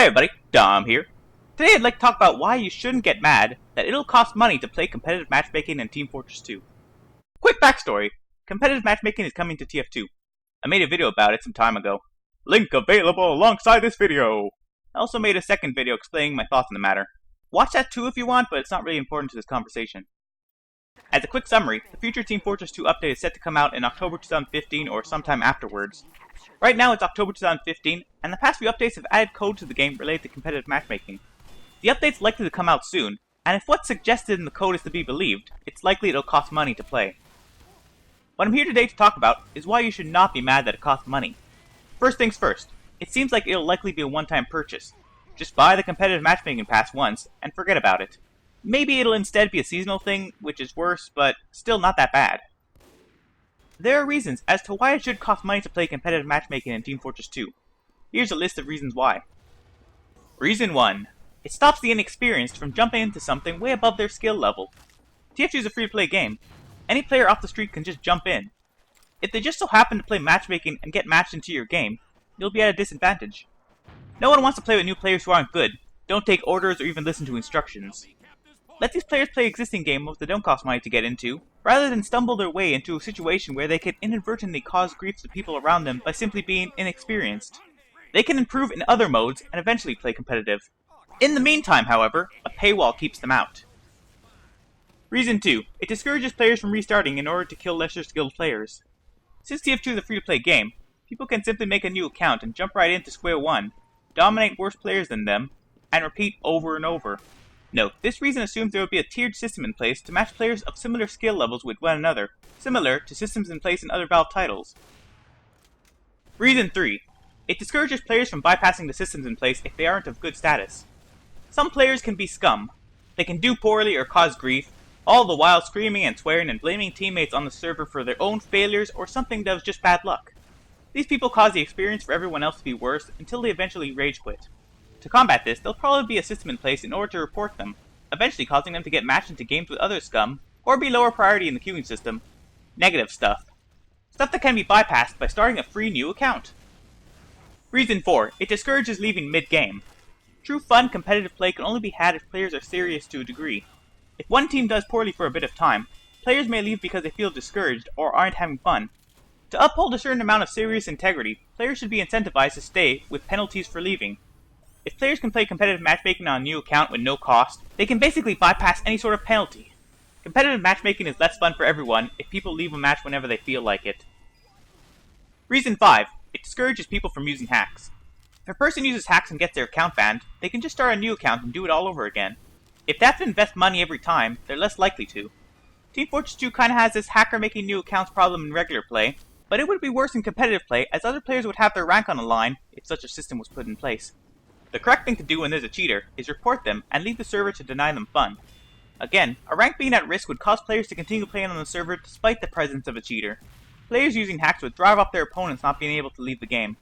Hey everybody, Dom here. Today I'd like to talk about why you shouldn't get mad that it'll cost money to play competitive matchmaking in Team Fortress 2. Quick backstory, competitive matchmaking is coming to TF2. I made a video about it some time ago. Link available alongside this video! I also made a second video explaining my thoughts on the matter. Watch that too if you want, but it's not really important to this conversation. As a quick summary, the future Team Fortress 2 update is set to come out in October 2015 or sometime afterwards. Right now it's October 2015, and the past few updates have added code to the game related to competitive matchmaking. The update's likely to come out soon, and if what's suggested in the code is to be believed, it's likely it'll cost money to play. What I'm here today to talk about is why you should not be mad that it costs money. First things first, it seems like it'll likely be a one-time purchase. Just buy the competitive matchmaking pass once, and forget about it. Maybe it'll instead be a seasonal thing, which is worse, but still not that bad. There are reasons as to why it should cost money to play competitive matchmaking in Team Fortress 2. Here's a list of reasons why. Reason 1. It stops the inexperienced from jumping into something way above their skill level. TF2 is a free-to-play game. Any player off the street can just jump in. If they just so happen to play matchmaking and get matched into your game, you'll be at a disadvantage. No one wants to play with new players who aren't good, don't take orders or even listen to instructions. Let these players play existing game modes that don't cost money to get into, rather than stumble their way into a situation where they can inadvertently cause grief to people around them by simply being inexperienced. They can improve in other modes and eventually play competitive. In the meantime, however, a paywall keeps them out. Reason 2. It discourages players from restarting in order to kill lesser skilled players. Since TF2 is a free-to-play game, people can simply make a new account and jump right into square one, dominate worse players than them, and repeat over and over. Note, this reason assumes there will be a tiered system in place to match players of similar skill levels with one another, similar to systems in place in other Valve titles. Reason 3. It discourages players from bypassing the systems in place if they aren't of good status. Some players can be scum. They can do poorly or cause grief, all the while screaming and swearing and blaming teammates on the server for their own failures or something that was just bad luck. These people cause the experience for everyone else to be worse until they eventually rage quit. To combat this, there'll probably be a system in place in order to report them, eventually causing them to get matched into games with other scum, or be lower priority in the queuing system. Negative stuff. Stuff that can be bypassed by starting a free new account. Reason 4. It discourages leaving mid-game. True fun competitive play can only be had if players are serious to a degree. If one team does poorly for a bit of time, players may leave because they feel discouraged or aren't having fun. To uphold a certain amount of serious integrity, players should be incentivized to stay with penalties for leaving. If players can play competitive matchmaking on a new account with no cost, they can basically bypass any sort of penalty. Competitive matchmaking is less fun for everyone if people leave a match whenever they feel like it. Reason 5. It discourages people from using hacks. If a person uses hacks and gets their account banned, they can just start a new account and do it all over again. If they have to invest money every time, they're less likely to. Team Fortress 2 kinda has this hacker making new accounts problem in regular play, but it would be worse in competitive play as other players would have their rank on the line if such a system was put in place. The correct thing to do when there's a cheater is report them and leave the server to deny them fun. Again, a rank being at risk would cause players to continue playing on the server despite the presence of a cheater. Players using hacks would drive up their opponents not being able to leave the game.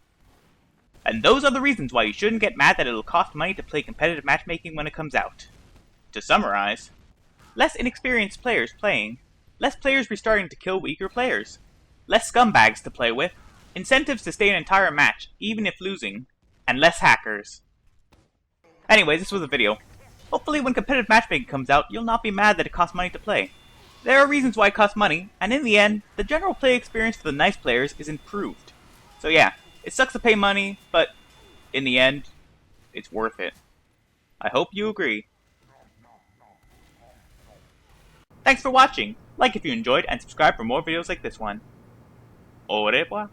And those are the reasons why you shouldn't get mad that it'll cost money to play competitive matchmaking when it comes out. To summarize, less inexperienced players playing, less players restarting to kill weaker players, less scumbags to play with, incentives to stay an entire match even if losing, and less hackers. Anyways, this was a video. Hopefully when competitive matchmaking comes out, you'll not be mad that it costs money to play. There are reasons why it costs money, and in the end, the general play experience for the nice players is improved. So yeah, it sucks to pay money, but in the end, it's worth it. I hope you agree. Thanks for watching. Like if you enjoyed, and subscribe for more videos like this one. Au revoir.